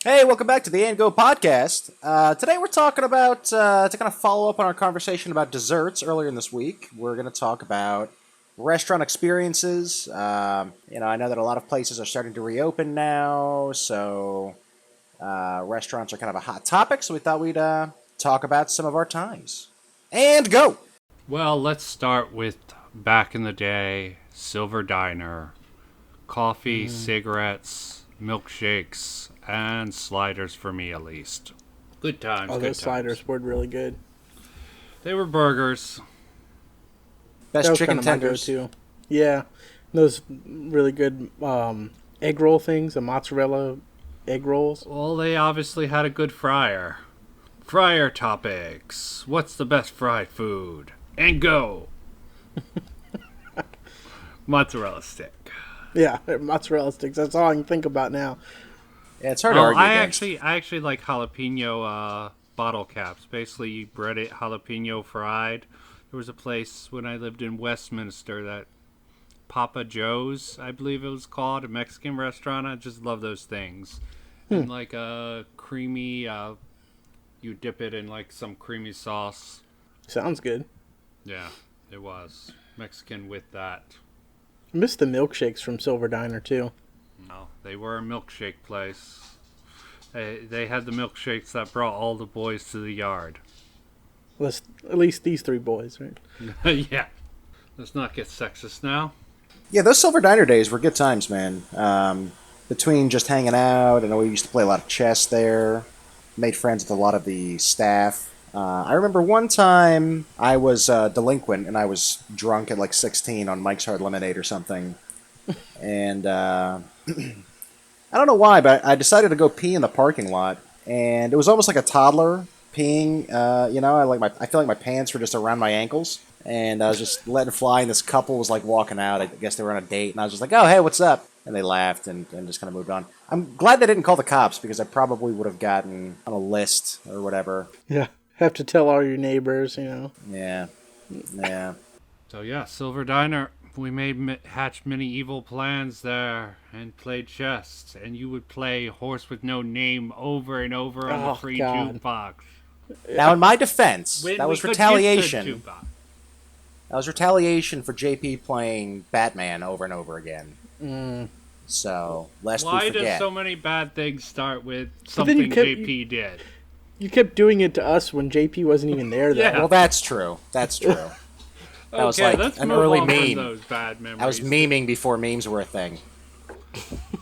Hey, welcome back to the And Go podcast. Today we're talking about, to kind of follow up on our conversation about desserts earlier in this week, we're going to talk about restaurant experiences. I know that a lot of places are starting to reopen now, so restaurants are kind of a hot topic, so we thought we'd talk about some of our times. And go! Well, let's start with back in the day, Silver Diner. Coffee, cigarettes, milkshakes, and sliders for me at least. Good times, Oh, good those times. sliders were really good. They were burgers. Best That was chicken kind of my tenders. go-to. Yeah, those really good egg roll things, the mozzarella egg rolls. Well, they obviously had a good fryer. Fryer topics. What's the best fried food? And go! Mozzarella stick. Yeah, mozzarella sticks. That's all I can think about now. Yeah, it's hard to Oh, argue I against. actually like jalapeno bottle caps. Basically, you bread it jalapeno fried. There was a place when I lived in Westminster that Papa Joe's, I believe it was called, a Mexican restaurant. I just love those things. And like a creamy, you dip it in like some creamy sauce. Sounds good. Yeah, it was Mexican with that. I miss the milkshakes from Silver Diner too. No, they were a milkshake place. They had the milkshakes that brought all the boys to the yard. At least these three boys, right? Yeah. Let's not get sexist now. Yeah, those Silver Diner days were good times, man. Between just hanging out, I know we used to play a lot of chess there. Made friends with a lot of the staff. I remember one time I was delinquent and I was drunk at like 16 on Mike's Hard Lemonade or something. And I don't know why, but I decided to go pee in the parking lot. And it was almost like a toddler peeing. I feel like my pants were just around my ankles. And I was just letting fly, and this couple was like walking out. I guess they were on a date, and I was just like, "Oh, hey, what's up?" And they laughed and just kind of moved on. I'm glad they didn't call the cops because I probably would have gotten on a list or whatever. Yeah, have to tell all your neighbors, you know. Yeah, yeah. So yeah, Silver Diner. We hatched many evil plans there and played chess. And you would play Horse with No Name over and over on the Oh, free God. jukebox. Now, in my defense, When that we was could get retaliation. the jukebox. That was retaliation for JP playing Batman over and over again. So, lest Why we does forget. so many bad things start with But then you something kept- JP did? You kept doing it to us when JP wasn't even there, though. Yeah. Well, that's true. That's true. That was like let's an move early on from meme. those bad memories. I was memeing before memes were a thing.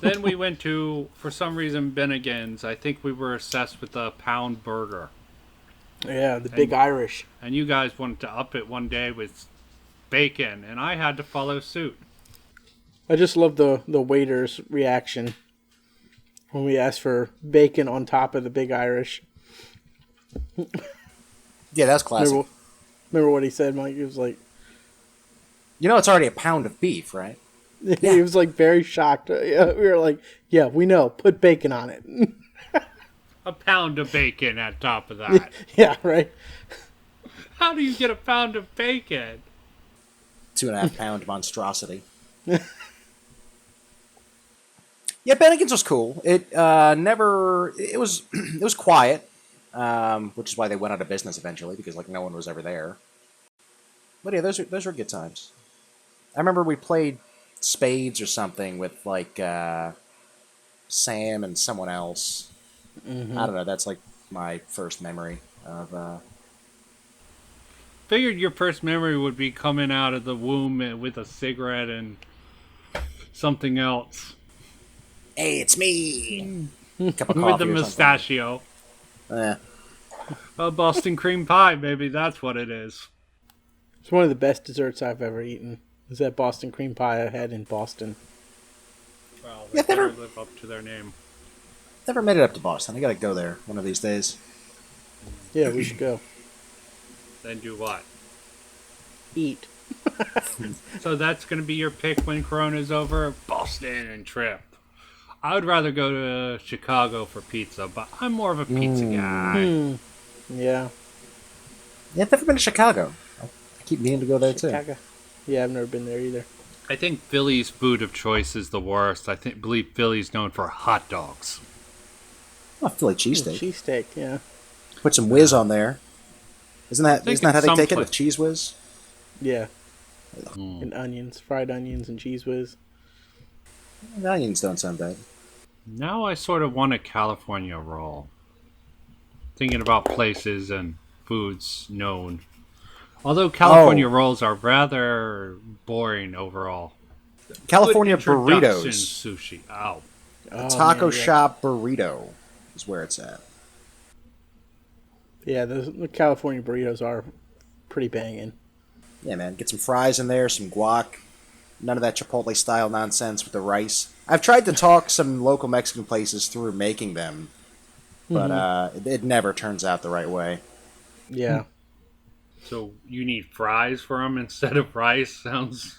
Then we went to, for some reason, Bennigan's. I think we were obsessed with the pound burger. Yeah, the Big Irish. And you guys wanted to up it one day with bacon, and I had to follow suit. I just love the waiter's reaction when we asked for bacon on top of the Big Irish. Yeah, that's classic. Remember what he said, Mike? He was like, You know it's already a pound of beef, right? he was like very shocked. Yeah, we were like, yeah, we know. Put bacon on it. A pound of bacon on top of that. Yeah, right. How do you get a pound of bacon? 2.5 pound monstrosity. Yeah, Bennigan's was cool. It never. It was it was quiet, which is why they went out of business eventually because like no one was ever there. But yeah, those were good times. I remember we played spades or something with like Sam and someone else. I don't know. That's like my first memory of. Figured your first memory would be coming out of the womb with a cigarette and something else. Hey, it's me. Cup of coffee With the or something. mustachio. Eh. A Boston cream pie, maybe that's what it is. It's one of the best desserts I've ever eaten. Is that Boston cream pie I had in Boston? Well, Yeah, they never- better live up to their name. Never made it up to Boston. I gotta go there one of these days. Yeah, we should go. Then do what? Eat. So that's going to be your pick when Corona's over? Boston and trip. I would rather go to Chicago for pizza, but I'm more of a pizza guy. Yeah. Yeah, I've never been to Chicago. I keep meaning to go there too. Chicago. Yeah, I've never been there either. I think Philly's food of choice is the worst. Believe Philly's known for hot dogs. Oh, Philly cheesesteak. Cheesesteak, yeah. Put some whiz on there. Isn't I that think isn't that it's how they some take it place. with cheese whiz? Yeah. And onions, fried onions and cheese whiz. The onions don't sound bad. Now I sort of want a California roll. Thinking about places and foods known. Although California Oh, rolls are rather boring overall. Good California introduction burritos. sushi. Ow. A Oh taco man, yeah. shop burrito is where it's at. Yeah, the California burritos are pretty banging. Yeah, man. Get some fries in there, some guac. None of that Chipotle style nonsense with the rice. I've tried to talk some local Mexican places through making them, but Hmm. it never turns out the right way. Yeah. So you need fries for them instead of rice? Sounds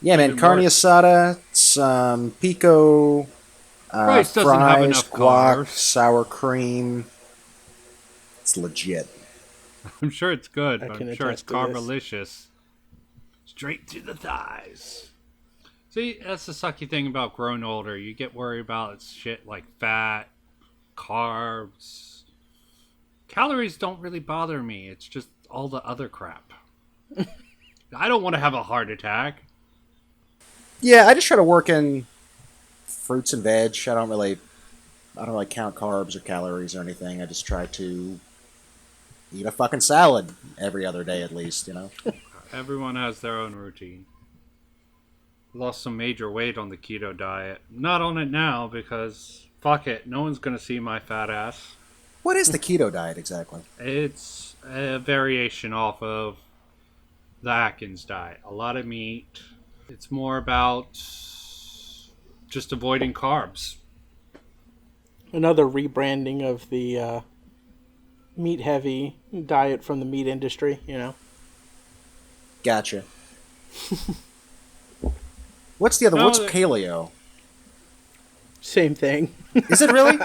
Yeah, man. even Carne worse. asada, some pico, Rice doesn't have fries, enough guac, carbs. sour cream. It's legit. I'm sure it's good, I but can I'm sure it's attest to this. carbolicious. Straight to the thighs. See, that's the sucky thing about growing older. You get worried about shit like fat, carbs. Calories don't really bother me. It's just all the other crap. I don't want to have a heart attack. Yeah, I just try to work in fruits and veg. I don't really count carbs or calories or anything. I just try to eat a fucking salad every other day at least. Everyone has their own routine. Lost some major weight on the keto diet. Not on it now because fuck it, no one's gonna see my fat ass. What is the keto diet exactly? It's a variation off of the Atkins diet. A lot of meat. It's more about just avoiding carbs. Another rebranding of the meat heavy diet from the meat industry, you know. Gotcha. What's the other? What's No, paleo? Same thing. Is it really?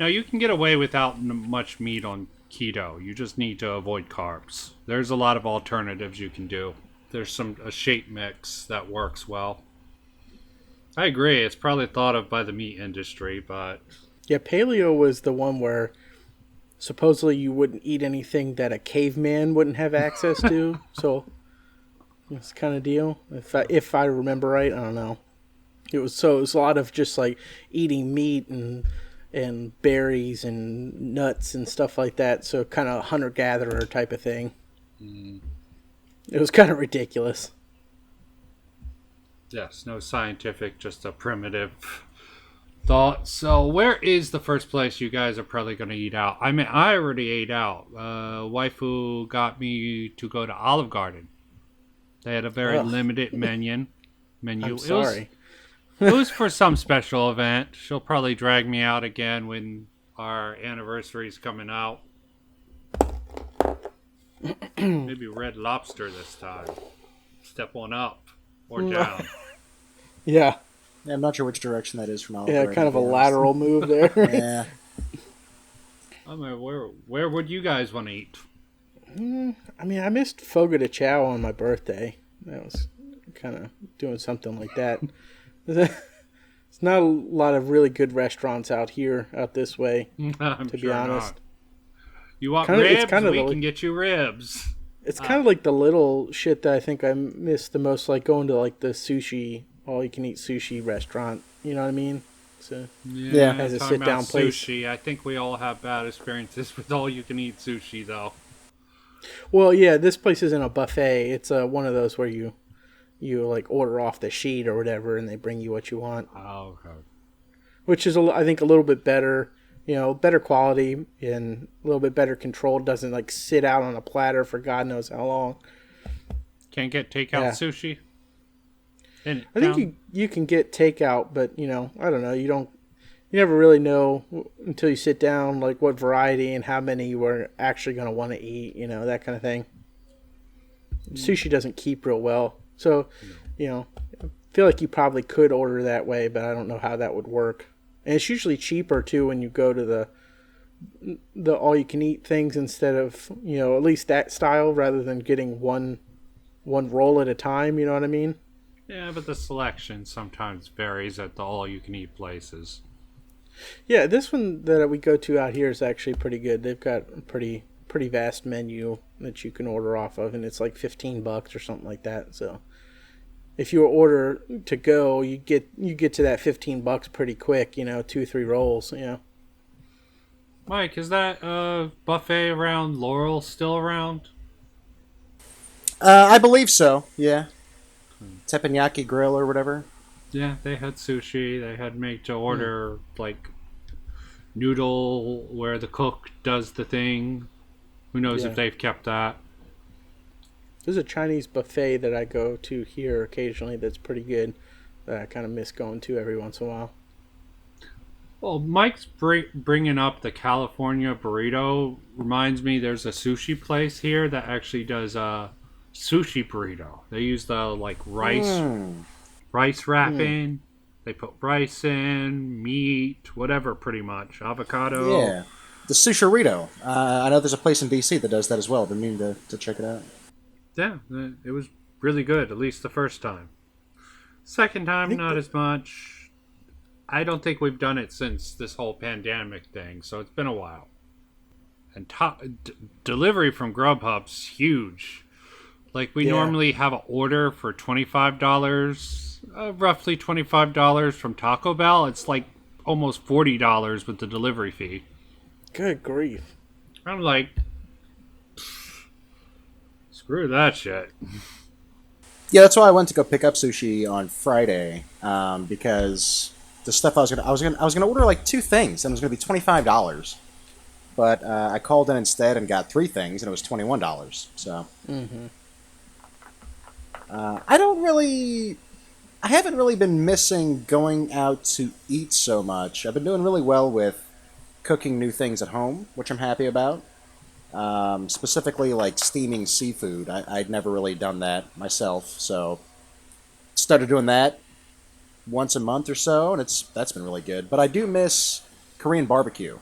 now you can get away without much meat on keto. You just need to avoid carbs. There's a lot of alternatives you can do. There's a shape mix that works well. I agree. It's probably thought of by the meat industry, but Yeah, paleo was the one where supposedly you wouldn't eat anything that a caveman wouldn't have access to. So it's kind of deal. If I remember right, I don't know. It was a lot of just like eating meat and berries and nuts and stuff like that. So kind of hunter gatherer type of thing. It was kind of ridiculous. yes, no scientific, just a primitive thought. So, where is the first place you guys are probably going to eat out? I mean, I already ate out. Waifu got me to go to Olive Garden. They had a very Ugh, limited menu. I'm sorry. It was for some special event. She'll probably drag me out again when our anniversary's coming out. Maybe Red Lobster this time. Step one up or down. Yeah, Yeah, I'm not sure which direction that is from Olive yeah, Garden, kind to of a be honest. lateral move there. Yeah. I mean, where would you guys want to eat? I mean, I missed Fogo de Chao on my birthday. That was kind of doing something like that. There's not a lot of really good restaurants out this way, I'm to be sure honest. not. You want It's ribs? kind of We the can get you ribs. it's kind of like the little shit that I think I miss the most, like going to like the sushi, all you can eat sushi restaurant. You know what I mean? So Yeah. As a talking sit-down about place. sushi. I think we all have bad experiences with all you can eat sushi, though. well, yeah, this place isn't a buffet. It's one of those where you like order off the sheet or whatever, and they bring you what you want, Oh, okay. which is I think a little bit better. You know, better quality and a little bit better control. Doesn't like sit out on a platter for God knows how long. Can't get takeout Yeah. sushi. In I think you can get takeout, but you know, I don't know. You never really know until you sit down, like what variety and how many you are actually going to want to eat. You know, that kind of thing. Sushi doesn't keep real well, so you know, I feel like you probably could order that way, but I don't know how that would work. And it's usually cheaper too when you go to the all you can eat things instead of, you know, at least that style rather than getting one roll at a time. You know what I mean? Yeah, but the selection sometimes varies at the all-you-can-eat places. Yeah, this one that we go to out here is actually pretty good. They've got a pretty vast menu that you can order off of, and it's like $15 or something like that. So if you order to go, you get to that $15 pretty quick. 2 3 rolls. Mike, is that buffet around Laurel still around? I believe so. Yeah, teppanyaki grill or whatever. Yeah, they had sushi. They had make to order like noodle where the cook does the thing. Who knows if Yeah. they've kept that? There's a Chinese buffet that I go to here occasionally that's pretty good that I kind of miss going to every once in a while. Well, Mike's bringing up the California burrito reminds me there's a sushi place here that actually does a sushi burrito. They use the like Mm. rice Mm. wrapping. They put rice in, meat, whatever, pretty much avocado. Yeah, the Sushi'rito. I know there's a place in DC that does that as well. I've been meaning to check it out. Yeah, it was really good. At least the first time. Second I time, think not that, as much. I don't think we've done it since this whole pandemic thing, so it's been a while. And delivery from Grubhub's huge. Like we yeah, normally have an order for $25, roughly $25 from Taco Bell. It's like almost $40 with the delivery fee. good grief. I'm like, screw that shit. Yeah, that's why I went to go pick up sushi on Friday because the stuff I was gonna order like two things and it was gonna be $25, but I called in instead and got three things and it was $21. So Mm-hmm. I don't really, I haven't really been missing going out to eat so much. I've been doing really well with cooking new things at home, which I'm happy about. Specifically, like steaming seafood. I'd never really done that myself, so started doing that once a month or so, and that's been really good. But I do miss Korean barbecue.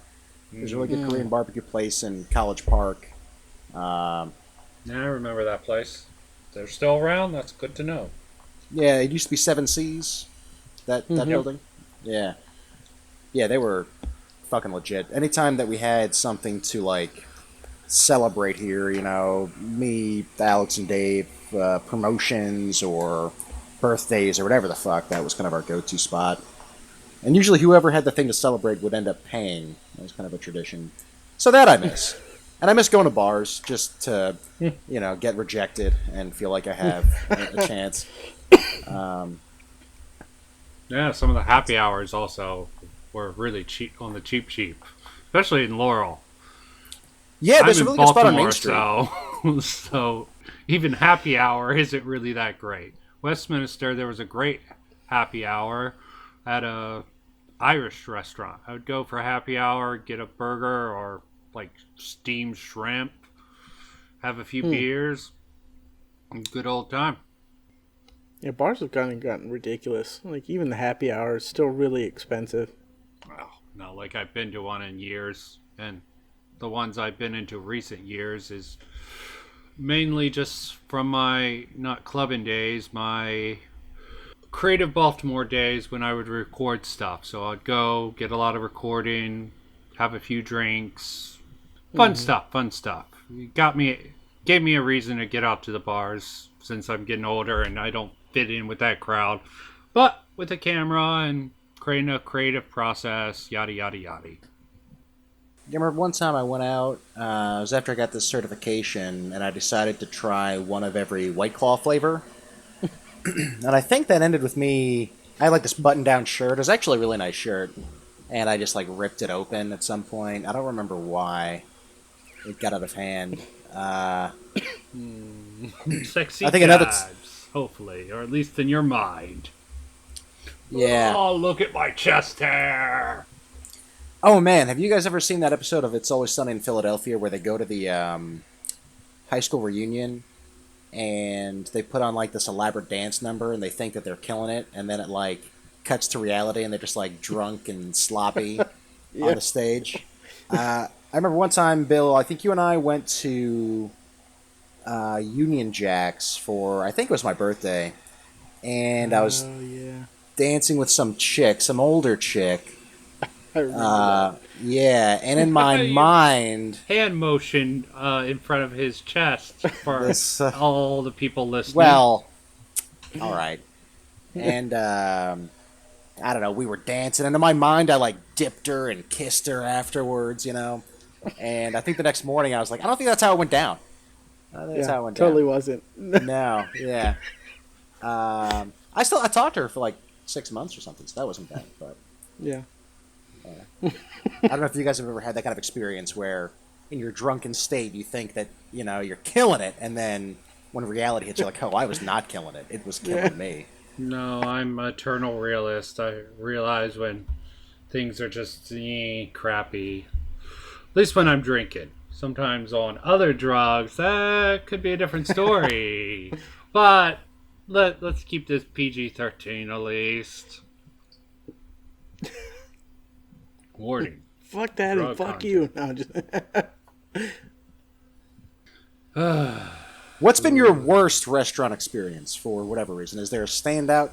There's a really good Mm. Korean barbecue place in College Park. Um, Yeah, I remember that place. They're still around. That's good to know. yeah, it used to be Seven Seas. That Mm-hmm. building. Yeah, yeah, they were fucking legit. Anytime that we had something to like celebrate here, me, Alex, and Dave, promotions or birthdays or whatever the fuck, that was kind of our go-to spot. And usually, whoever had the thing to celebrate would end up paying. That was kind of a tradition. So that I miss, and I miss going to bars just to, get rejected and feel like I have a chance. Um, Yeah, some of the happy hours also were really cheap on the cheap, especially in Laurel. yeah, I'm there's a in really good spot on Main Baltimore, Street. so even happy hour isn't really that great. Westminster, there was a great happy hour at a Irish restaurant. I would go for happy hour, get a burger or like steamed shrimp, have a few Hmm. beers, and good old time. Yeah, bars have kind of gotten ridiculous. Like even the happy hour is still really expensive. Well, not like I've been to one in years, and the ones I've been into recent years is mainly just from my not clubbing days, my creative Baltimore days when I would record stuff. So I'd go get a lot of recording, have a few drinks, Mm-hmm. fun stuff. Gave me a reason to get out to the bars since I'm getting older and I don't fit in with that crowd. But with a camera and creating a creative process, yada yada yada. You remember one time I went out, it was after I got this certification, and I decided to try one of every White Claw flavor. And I think that ended with me. I had like this button down shirt. It was actually a really nice shirt. And I just like ripped it open at some point. I don't remember why. It got out of hand. Sexy I think another. times, hopefully, or at least in your mind. Yeah. Oh, look at my chest hair. Oh man, have you guys ever seen that episode of It's Always Sunny in Philadelphia where they go to the high school reunion and they put on like this elaborate dance number and they think that they're killing it, and then it like cuts to reality and they're just like drunk and sloppy on Yeah. the stage. I remember one time, Bill. I think you and I went to Union Jacks for, I think it was my birthday, and I was Oh yeah. dancing with some chick, some older chick, I remember that. Yeah, and in my Your mind, hand motion in front of his chest for this, all the people listening. well, all right. And I don't know, we were dancing, and in my mind, I like dipped her and kissed her afterwards, you know. And I think the next morning, I was like, I don't think that's how it went down. I don't think that's Yeah, how it went down. totally wasn't. No, yeah. I talked to her for like 6 months or something, so that wasn't bad. But Yeah. I don't know if you guys have ever had that kind of experience where, in your drunken state, you think that you're killing it, and then when reality hits, you're like, oh, I was not killing it. It was Yeah. killing me. No, I'm an eternal realist. I realize when things are just crappy. At least when I'm drinking. Sometimes on other drugs, that could be a different story. But let's keep this PG-13 at least. Warning. Fuck that and Drug fuck content. you. No, just What's been your worst restaurant experience for whatever reason? Is there a standout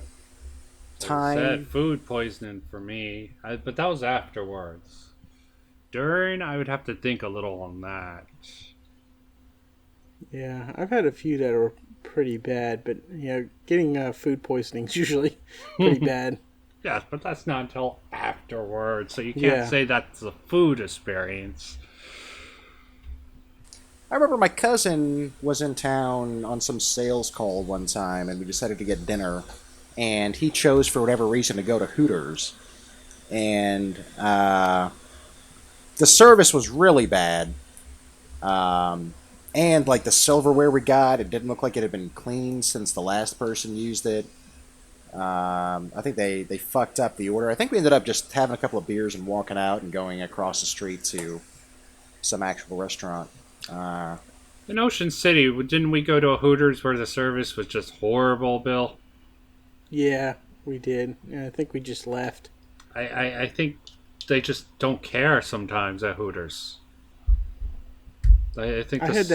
Said time? food poisoning for me, but that was afterwards. During, I would have to think a little on that. yeah, I've had a few that are pretty bad, but getting food poisoning is usually pretty bad. Yes, but that's not until afterwards, so you can't Yeah. say that's a food experience. I remember my cousin was in town on some sales call one time, and we decided to get dinner. And he chose, for whatever reason, to go to Hooters. And the service was really bad. Um, and, like, the silverware we got, it didn't look like it had been cleaned since the last person used it. I think they fucked up the order. I think we ended up just having a couple of beers and walking out and going across the street to some actual restaurant. Uh, In Ocean City, didn't we go to a Hooters where the service was just horrible, Bill? Yeah, we did. And I think we just left. I think they just don't care sometimes at Hooters. I think I had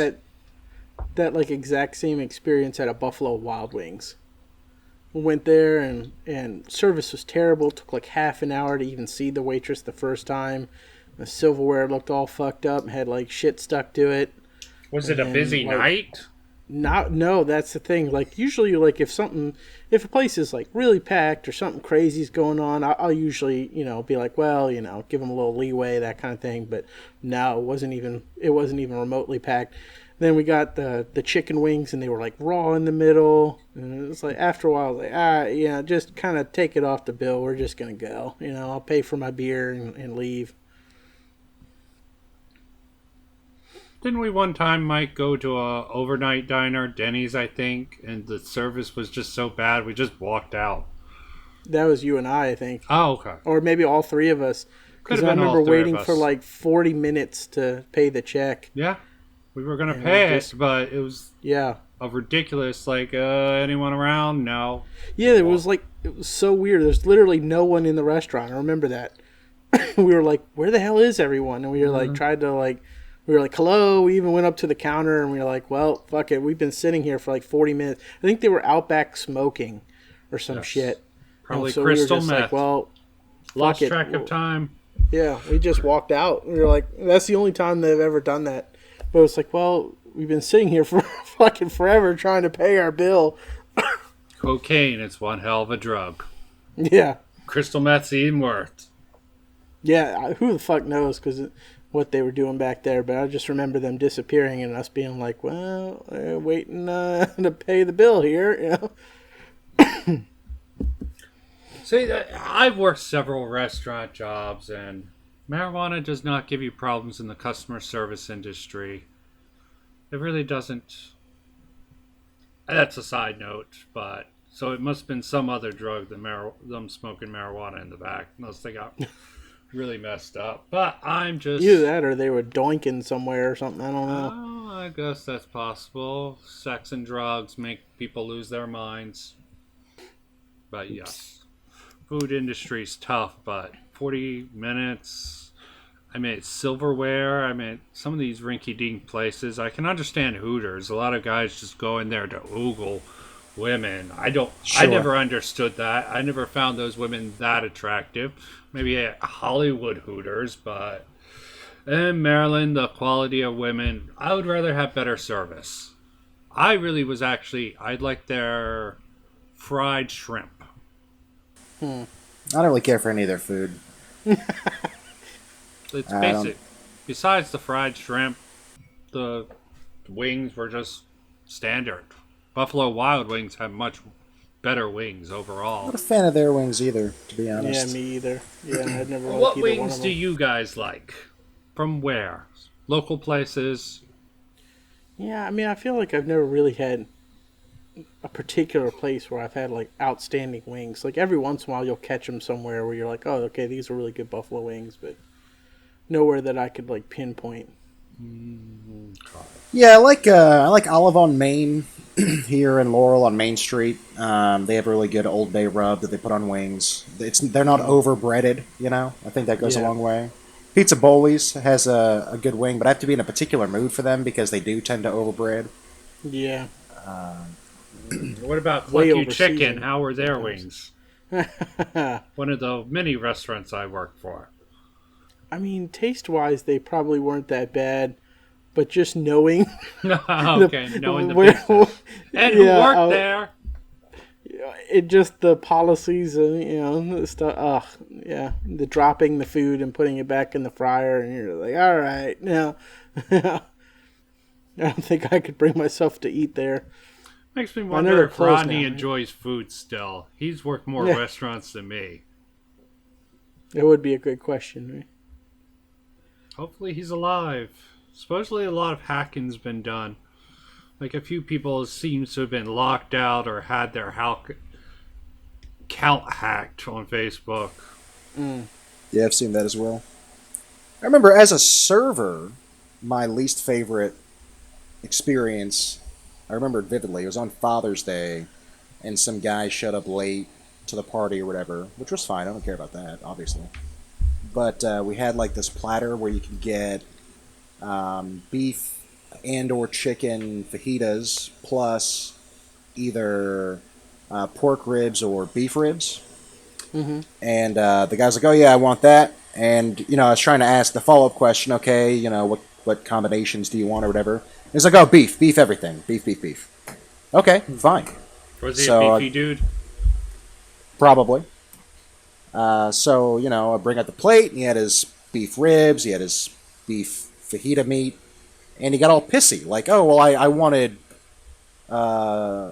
that like exact same experience at a Buffalo Wild Wings. We went there and service was terrible. It took like half an hour to even see the waitress the first time. The silverware looked all fucked up, had like shit stuck to it. Was it And a then, busy like, night? Not no, that's the thing. Like usually, like if a place is like really packed or something crazy's going on, I'll usually be like, well, give them a little leeway, that kind of thing. But no, it wasn't even remotely packed. Then we got the chicken wings, and they were like raw in the middle. And it was like after a while, I was like, just kind of take it off the bill. We're just gonna go. I'll pay for my beer and leave. Didn't we one time, Mike, go to a overnight diner, Denny's, I think, and the service was just so bad we just walked out. That was you and I think, Oh, okay. or maybe all three of us. Could Because have I been all remember three of waiting us. for like 40 minutes to pay the check. Yeah, we were gonna And pay we it, just- but it was Yeah. a ridiculous. Like, anyone around? No. Yeah, it was so weird. There's literally no one in the restaurant. I remember that. We were like, where the hell is everyone? And we were like, we were like, hello. We even went up to the counter and we were like, well, fuck it. We've been sitting here for like 40 minutes. I think they were out back smoking or some Yes. shit. Probably so crystal we were just meth. like, well, Lost fuck it. track of time. Yeah, we just walked out. We were like, that's the only time they've ever done that. But it's like, well, we've been sitting here for fucking forever trying to pay our bill. Cocaine, it's one hell of a drug. Yeah. Crystal meth's even worse. Yeah, who the fuck knows what they were doing back there, but I just remember them disappearing and us being like, well, waiting to pay the bill here, See, I've worked several restaurant jobs, and marijuana does not give you problems in the customer service industry. It really doesn't. That's a side note, but so it must have been some other drug than them smoking marijuana in the back, unless they got really messed up. But I'm just. Either that or they were doinking somewhere or something, I don't know. Oh, I guess that's possible. Sex and drugs make people lose their minds. But yes, food industry's tough, but 40 minutes. I mean, it's silverware. I mean, some of these rinky-dink places. I can understand Hooters. A lot of guys just go in there to oogle women. I don't. I Sure. never understood that. I never found those women that attractive. Maybe at Hollywood Hooters, but in Maryland, the quality of women, I would rather have better service. I really was actually. I'd like their fried shrimp. Hmm. I don't really care for any of their food. It's I don't. basic. Besides the fried shrimp, the wings were just standard. Buffalo Wild Wings have much better wings Not overall. a fan of their wings either, to be Yeah, honest. me either. Yeah, I'd never like What either one wings of do them. you guys like? From where? Local places? Yeah, I mean, I feel like I've never really had a particular place where I've had like outstanding wings. Like every once in a while, you'll catch them somewhere where you're like, oh, okay, these are really good buffalo wings, but nowhere that I could like pinpoint. Yeah, I like Olive on Main here in Laurel on Main Street. They have a really good Old Bay rub that they put on wings. They're not Mm, overbreaded, you know. I think that goes a yeah, long way. Pizza Bowlies has a good wing, but I have to be in a particular mood for them because they do tend to overbread. yeah, What about way Clucky over Chicken? seasoned How were their sometimes. wings? I One of the many restaurants I worked for. mean, taste wise, they probably weren't that bad, but just knowing the Okay, knowing the where, business. And who yeah, worked there? it just the policies, the stuff. Yeah, the dropping the food and putting it back in the fryer, and you're like, all right, now, I don't think I could bring myself to eat there. Makes me I know wonder they're if closed Rodney now, right? enjoys food still. He's worked more Yeah, restaurants than me. it would be a good question, right? Hopefully he's alive. Supposedly a lot of hacking's been done. Like a few people seems to have been locked out or had their count hacked on Facebook. Mm. Yeah, I've seen that as well. I remember as a server, my least favorite experience. I remember it vividly. It was on Father's Day, and some guy showed up late to the party or whatever, which was fine. I don't care about that, obviously. But we had like this platter where you could get beef and or chicken fajitas plus either pork ribs or beef ribs. Mm-hmm. And the guy's like, "Oh yeah, I want that." And I was trying to ask the follow up question. Okay, what combinations do you want or whatever? And he's like, "Oh, beef, everything, beef, beef, beef." Okay, fine. Was he a So beefy dude? probably. So I bring out the plate. And he had his beef ribs. He had his beef fajita meat, and he got all pissy, like, "Oh well, I wanted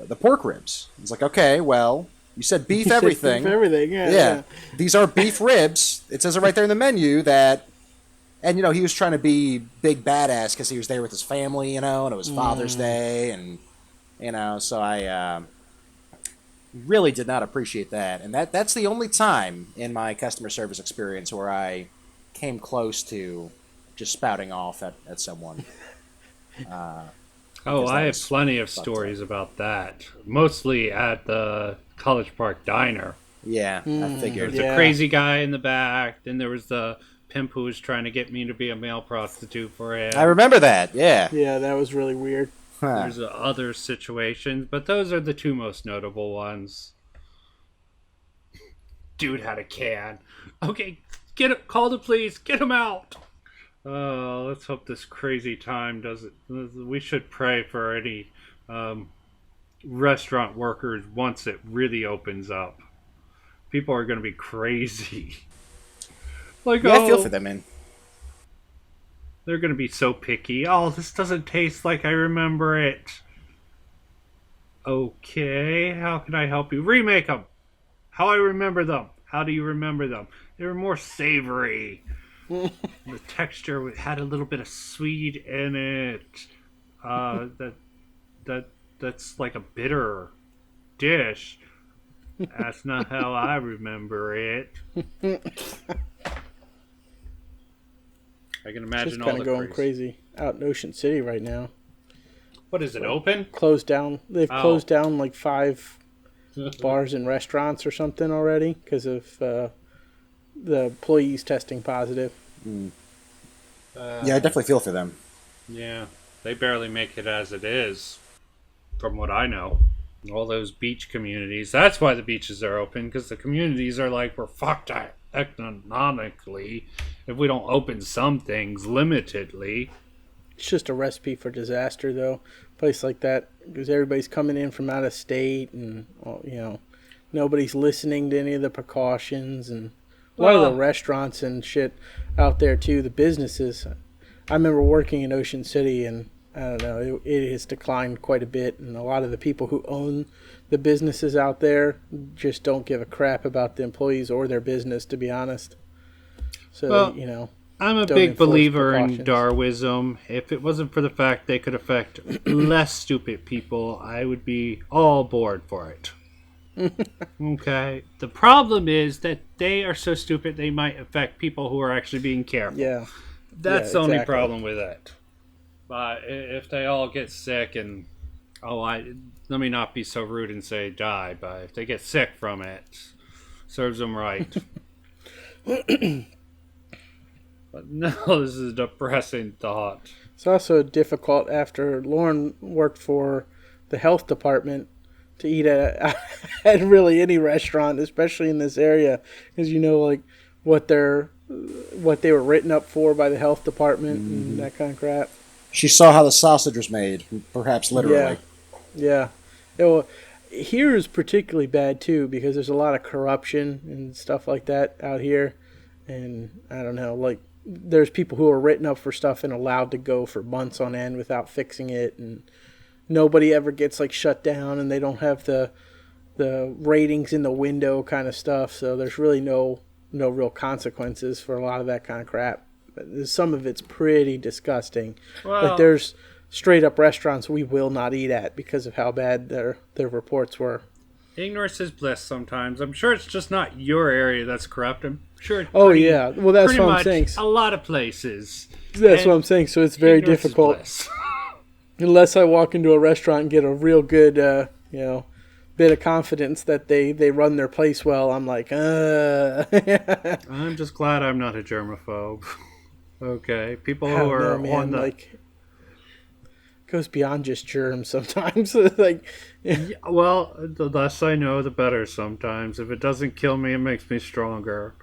the pork ribs." He's like, "Okay, well, you said beef You said beef everything. everything, yeah, Yeah, yeah. these are beef ribs. It says it right there in the menu that." And he was trying to be big badass because he was there with his family, and it was Father's Mm. Day, and so I really did not appreciate that. And that's the only time in my customer service experience where I came close to just spouting off at someone Oh, because I that have was plenty of fucked up. stories about that. Mostly at the College Park Diner. Yeah, I There Mm, figured. was a yeah, crazy guy in the back. Then there was the pimp who was trying to get me to be a male prostitute for I him. remember that. Yeah. yeah, that was really weird. Huh. There's other situations, but those are the two most notable ones. Dude had a can. Okay, get it. Call the police. Get him out. Let's hope this crazy time doesn't. We should pray for any um, restaurant workers once it really opens up. People are going to be crazy. Like, Yeah, I feel for oh, them, man. they're going to be so picky. Oh, this doesn't taste like I remember it. Okay, how can I help you? Remake them. How I remember them. How do you remember them? They were more savory. The texture had a little bit of sweet in it. That that that's like a bitter dish. That's not how I remember it. I can Just imagine all kind the of going crazy. crazy out in Ocean City right now. What is it? Open? Closed down. They've Oh, closed down like 5 bars and restaurants or something already because of the employees testing positive. Mm. Yeah, I uh, definitely feel for them. yeah. They barely make it as it is, from what I know. All those beach communities. That's why the beaches are open, because the communities are like, we're fucked economically if we don't open some things limitedly. It's just a recipe for disaster, though. A place like that, because everybody's coming in from out of state, and nobody's listening to any of the precautions, and a lot of the restaurants and shit out there too. The businesses. I remember working in Ocean City, and I don't know, it has declined quite a bit, and a lot of the people who own the businesses out there just don't give a crap about the employees or their business, to be honest. So, well, I'm a don't big enforce believer in precautions. Darwinism. If it wasn't for the fact they could affect less stupid people, I would be all board for it. Okay. The problem is that they are so stupid they might affect people who are actually being careful. Yeah. That's Yeah, the only exactly. problem with it. But if they all get sick and let me not be so rude and say die, but if they get sick from it, serves them right. But no, this is a depressing thought. It's also difficult after Lauren worked for the health department to eat at really any restaurant, especially in this area, because like what they were written up for by the health department and that kind of crap. She saw how the sausage was made, perhaps literally. Yeah. Well, here is particularly bad too because there's a lot of corruption and stuff like that out here, and I don't know, like there's people who are written up for stuff and allowed to go for months on end without fixing it, and nobody ever gets like shut down, and they don't have the ratings in the window kind of stuff. So there's really no real consequences for a lot of that kind of crap. Some of it's pretty disgusting. Well, Like there's straight up restaurants we will not eat at because of how bad their reports were. ignorance is bliss sometimes. I'm sure it's just not your area that's corrupt. I'm sure it's Oh yeah, well that's pretty what I'm much saying. a lot of places. That's And what I'm saying. So it's very ignorance is difficult bliss. unless I walk into a restaurant and get a real good, bit of confidence that they run their place well. I'm like, I'm just glad I'm not a germaphobe. Okay, people I who don't are know, man. on the Like, goes beyond just germs sometimes. Like, well, the less I know, the better. Sometimes, if it doesn't kill me, it makes me stronger.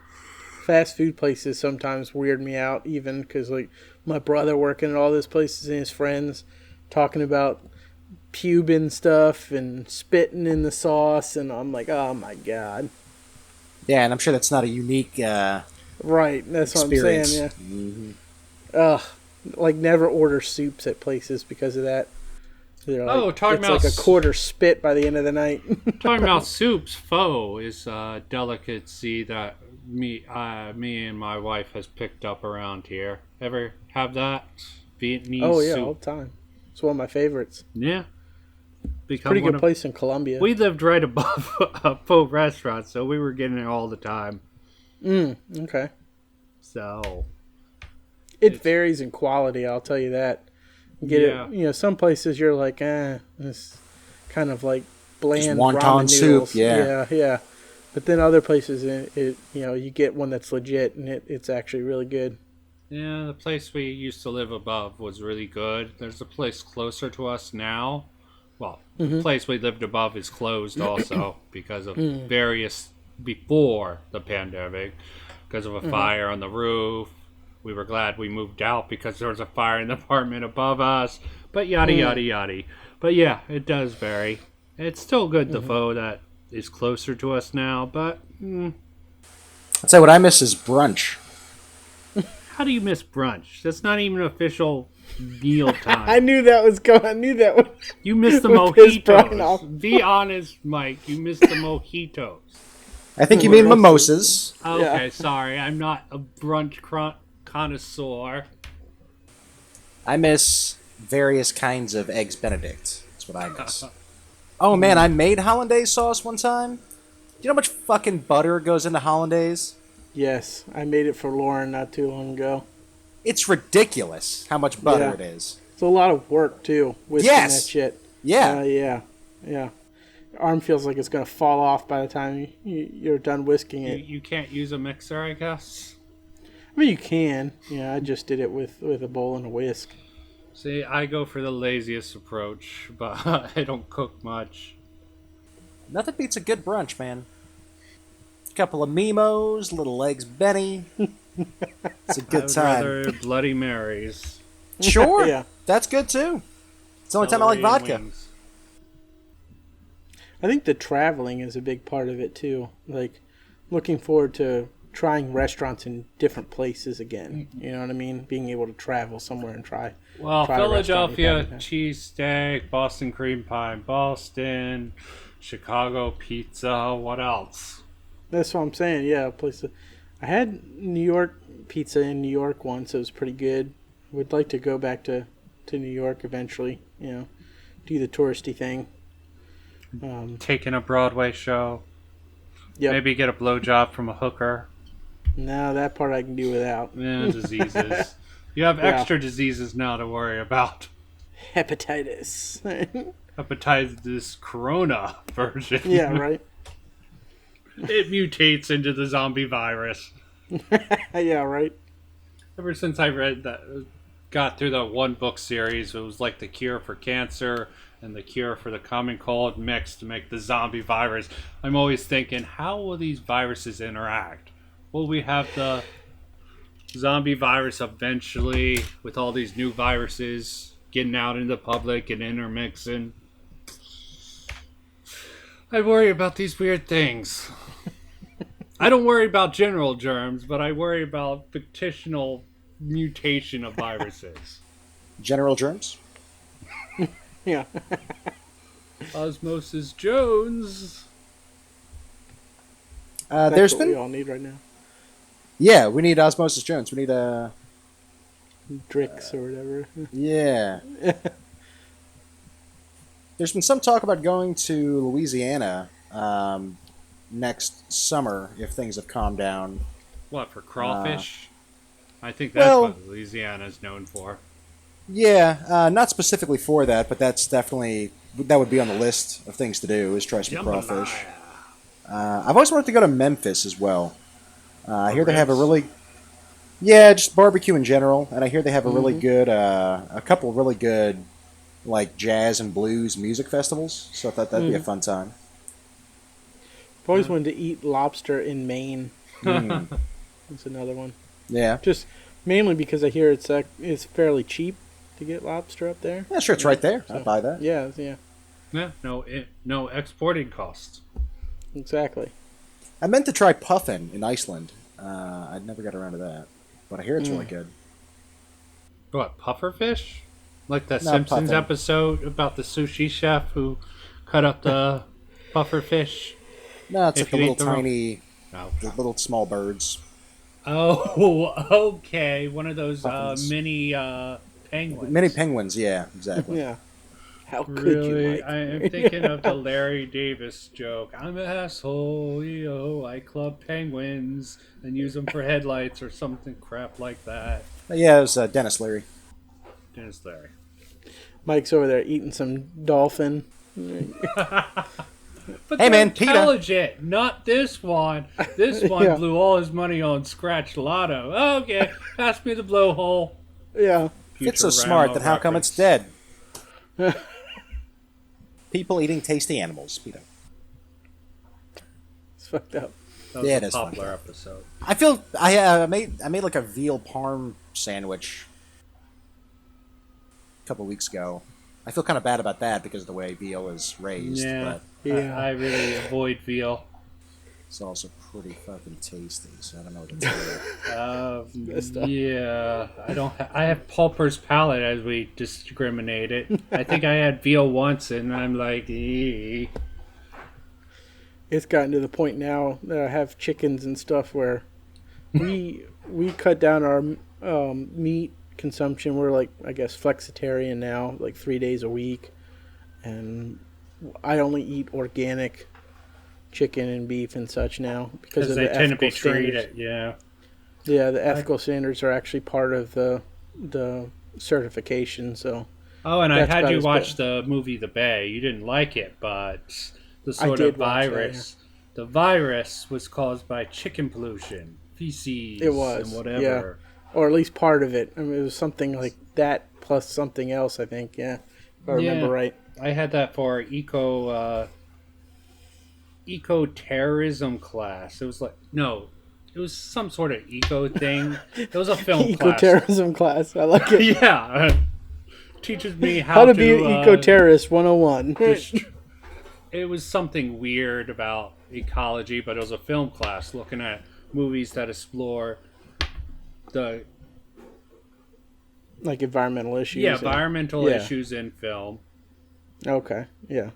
fast food places sometimes weird me out, even because like my brother working at all these places and his friends talking about pubing stuff and spitting in the sauce, and I'm like, oh my god. Yeah, and I'm sure that's not a unique Right, that's experience. what I'm saying. Yeah. Ugh, like never order soups at places because of that. They're like, Oh, talking it's about like a quarter spit by the end of the night. talking about soups, pho is a delicacy that me and my wife has picked up around here. Ever have that Vietnamese Oh yeah, all soup? the time. It's one of my favorites. Yeah, become Pretty one good of. place in Colombia. We lived right above a pho restaurant, so we were getting it all the time. Okay. So It varies in quality, I'll tell you that. Get Yeah. it, some places you're like, this kind of like bland wonton ramen soup, noodles. yeah. Yeah. But then other places, you get one that's legit and it's actually really good. yeah, the place we used to live above was really good. There's a place closer to us now. Well, the place we lived above is closed also because of various before the pandemic, because of a fire on the roof. We were glad we moved out because there was a fire in the apartment above us. But yada yada yada. But yeah, it does vary. It's still good the pho that is closer to us now. But I'd say what I miss is brunch. how do you miss brunch? That's not even official meal I time. knew that was going. I knew that was. You missed the would piss Brian off. mojitos. Be honest, Mike. You missed the mojitos. I think you mean mimosas. Okay, Yeah. sorry. I'm not a brunch connoisseur. I miss various kinds of eggs Benedict. That's what I miss. Oh man, I made hollandaise sauce one time. Do you know how much fucking butter goes into hollandaise? Yes, I made it for Lauren not too long ago. It's ridiculous how much butter Yeah. it is. It's a lot of work too. Whisking Yes. that shit. Yeah. Yeah. Your arm feels like it's gonna fall off by the time you're done whisking it. You can't use a mixer, I guess. I mean, you can. Yeah, I just did it with a bowl and a whisk. See, I go for the laziest approach, but I don't cook much. Nothing beats a good brunch, man. Couple of Mimos, little eggs Benny. It's a I good would time. rather Bloody Marys, Sure, Yeah. that's good too. It's the only time I like celery and vodka. wings. I think the traveling is a big part of it too. Like looking forward to trying restaurants in different places again. You know what I mean? Being able to travel somewhere and Well, try a restaurant you Philadelphia haven't had. cheesesteak, Boston cream pie, in Boston, Chicago pizza. What else? That's what I'm saying. Yeah, a place. I had New York pizza in New York once. It was pretty good. Would like to go back to New York eventually. You know, do the touristy thing. Taking a Broadway show. Yep. Maybe get a blowjob from a hooker. No, that part I can do without. Yeah, diseases. You have Yeah. extra diseases now to worry about. Hepatitis. Hepatitis corona version. Yeah, right. It mutates into the zombie virus. Yeah, right. Ever since I read that, got through the one book series, it was like the cure for cancer and the cure for the common cold mixed to make the zombie virus. I'm always thinking, how will these viruses interact? Will we have the zombie virus eventually with all these new viruses getting out into the public and intermixing? I worry about these weird things. I don't worry about general germs, but I worry about fictional mutation of viruses. General germs. Yeah. Osmosis Jones. That's There's what we been, all need right now. yeah, we need Osmosis Jones. We need a, Drix or whatever. yeah. There's been some talk about going to Louisiana next summer if things have calmed down. What, for crawfish? I think that's well- what Louisiana is known for. Yeah, not specifically for that, but that's definitely that would be on the list of things to do is try some crawfish. I've always wanted to go to Memphis as well. I hear they have a ribs? really, yeah, just barbecue in general, and I hear they have a really good, a couple of really good, like jazz and blues music festivals. So I thought that'd be a fun time. I've always wanted to eat lobster in Maine. Mm, That's another one. yeah, Just mainly because I hear it's fairly cheap to get lobster up there. yeah, sure, it's right there. I'd buy that. Yeah, yeah, Yeah, no exporting costs. exactly. I meant to try puffin in Iceland. I never got around to that, but I hear it's really good. What, pufferfish? Like the No, Simpsons puffin. episode about the sushi chef who cut up the pufferfish? No, it's If like the you little eat the wrong- tiny, No. the little small birds. Oh, okay. One of those Puffins. mini penguins. Mini penguins, yeah, exactly. Yeah. How could Really? you, Mike? I am thinking of the Larry Davis joke. I'm an asshole, yo. I club penguins and use them for headlights or something crap like that. Yeah, it was Dennis Leary. Dennis Larry. Mike's over there eating some dolphin. But Hey, they're man, PETA. intelligent. Not this one. This one Yeah. blew all his money on Scratch Lotto. Okay, pass me the blowhole. Yeah. If it's so Futurama smart, then how come it's reference. dead? People eating tasty animals, Peter. It's fucked up. That was Yeah, a it is popular funny. episode. I feel I made like a veal parm sandwich a couple weeks ago. I feel kind of bad about that because of the way veal is raised, Yeah, but Yeah. I really avoid veal. it's also pretty fucking tasty. So I don't know what to tell you. Messed up. Yeah, I don't. I have pulper's palate as we discriminate it. I think I had veal once, and I'm like, "Eh." It's gotten to the point now that I have chickens and stuff where we cut down our meat consumption. We're like, I guess, flexitarian now, like 3 days a week, and I only eat organic chicken and beef and such now because because of they the tend to ethical be standards. treated. Yeah. Yeah, the ethical standards are actually part of the certification. So Oh, and I That's had about you as watch bad. the movie The Bay. You didn't like it, but the I sort did of watch that, virus, the virus was caused by chicken pollution, feces, It was, and whatever. or at least part of it. I mean, it was something like that plus something else. I think, yeah, if I remember Yeah. right. I had that for eco-terrorism class. It was like, no, it was some sort of eco thing. It was a film class. Eco-terrorism class. I like it. Yeah. Teaches me How how to be an to eco-terrorist 101. it was something weird about ecology, but it was a film class looking at movies that explore the Like environmental issues. environmental yeah. issues in film. Okay. Yeah.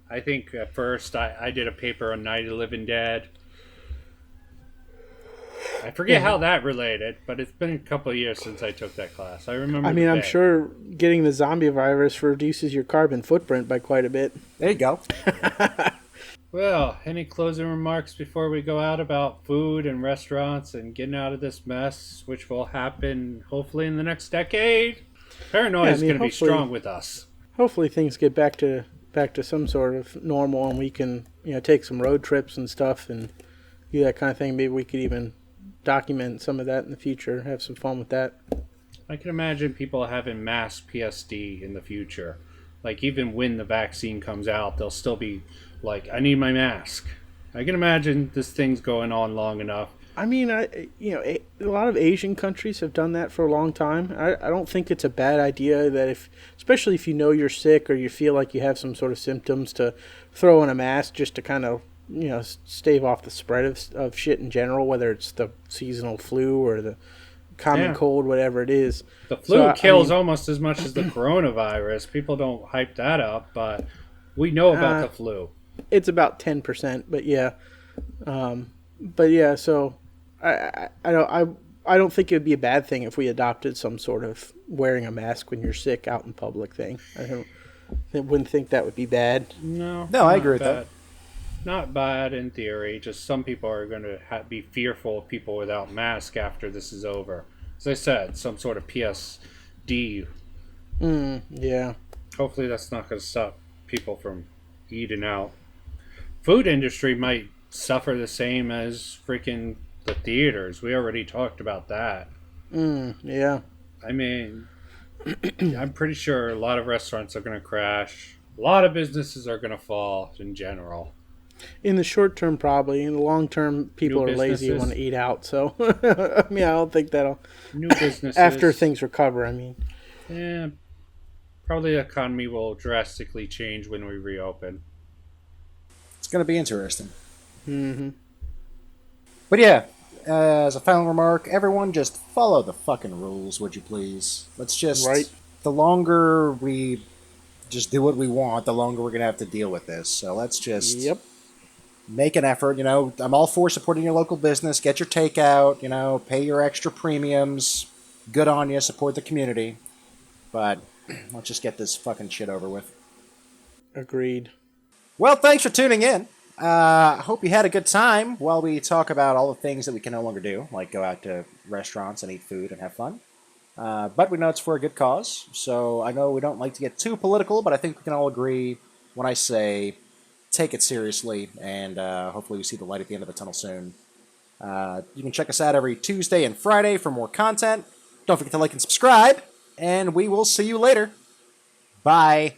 I think at first I did a paper on Night of the Living Dead. I forget how that related, but it's been a couple of years since I took that class. I remember. I mean, I'm day. sure getting the zombie virus reduces your carbon footprint by quite a bit. There you go. Well, any closing remarks before we go out about food and restaurants and getting out of this mess, which will happen hopefully in the next decade? Paranoia is going to be strong with us. Hopefully, things get back to some sort of normal, and we can take some road trips and stuff and do that kind of thing. Maybe we could even document some of that in the future. Have some fun with that. I can imagine people having mass PSD in the future. Like even when the vaccine comes out, they'll still be like, I need my mask. I can imagine this thing's going on long enough. I mean, a lot of Asian countries have done that for a long time. I don't think it's a bad idea that especially if you know you're sick or you feel like you have some sort of symptoms, to throw in a mask just to kind of, stave off the spread of shit in general, whether it's the seasonal flu or the common cold, whatever it is. The flu kills almost as much as the coronavirus. People don't hype that up, but we know about the flu. It's about 10%, but yeah. So I don't think it would be a bad thing if we adopted some sort of wearing a mask when you're sick out in public thing. I wouldn't think that would be bad. No, I agree with that. Not bad in theory. Just some people are going to be fearful of people without mask after this is over. As I said, some sort of PSD. Yeah. Hopefully that's not going to stop people from eating out. Food industry might suffer the same as freaking the theaters. We already talked about that. Yeah. I mean, I'm pretty sure a lot of restaurants are going to crash. A lot of businesses are going to fall in general. In the short term, probably. In the long term, people are lazy and want to eat out. So, I mean, I don't think that'll... New businesses. After things recover, I mean. Yeah. Probably the economy will drastically change when we reopen. It's going to be interesting. Mm-hmm. But yeah, as a final remark, everyone just follow the fucking rules, would you please? Let's just... Right. The longer we just do what we want, the longer we're going to have to deal with this. So let's just... Yep. Make an effort. I'm all for supporting your local business. Get your takeout, pay your extra premiums. Good on you. Support the community. But let's just get this fucking shit over with. Agreed. Well, thanks for tuning in. I hope you had a good time while we talk about all the things that we can no longer do, like go out to restaurants and eat food and have fun. But we know it's for a good cause. So I know we don't like to get too political, but I think we can all agree when I say... take it seriously, and hopefully we see the light at the end of the tunnel soon. You can check us out every Tuesday and Friday for more content. Don't forget to like and subscribe, and we will see you later. Bye.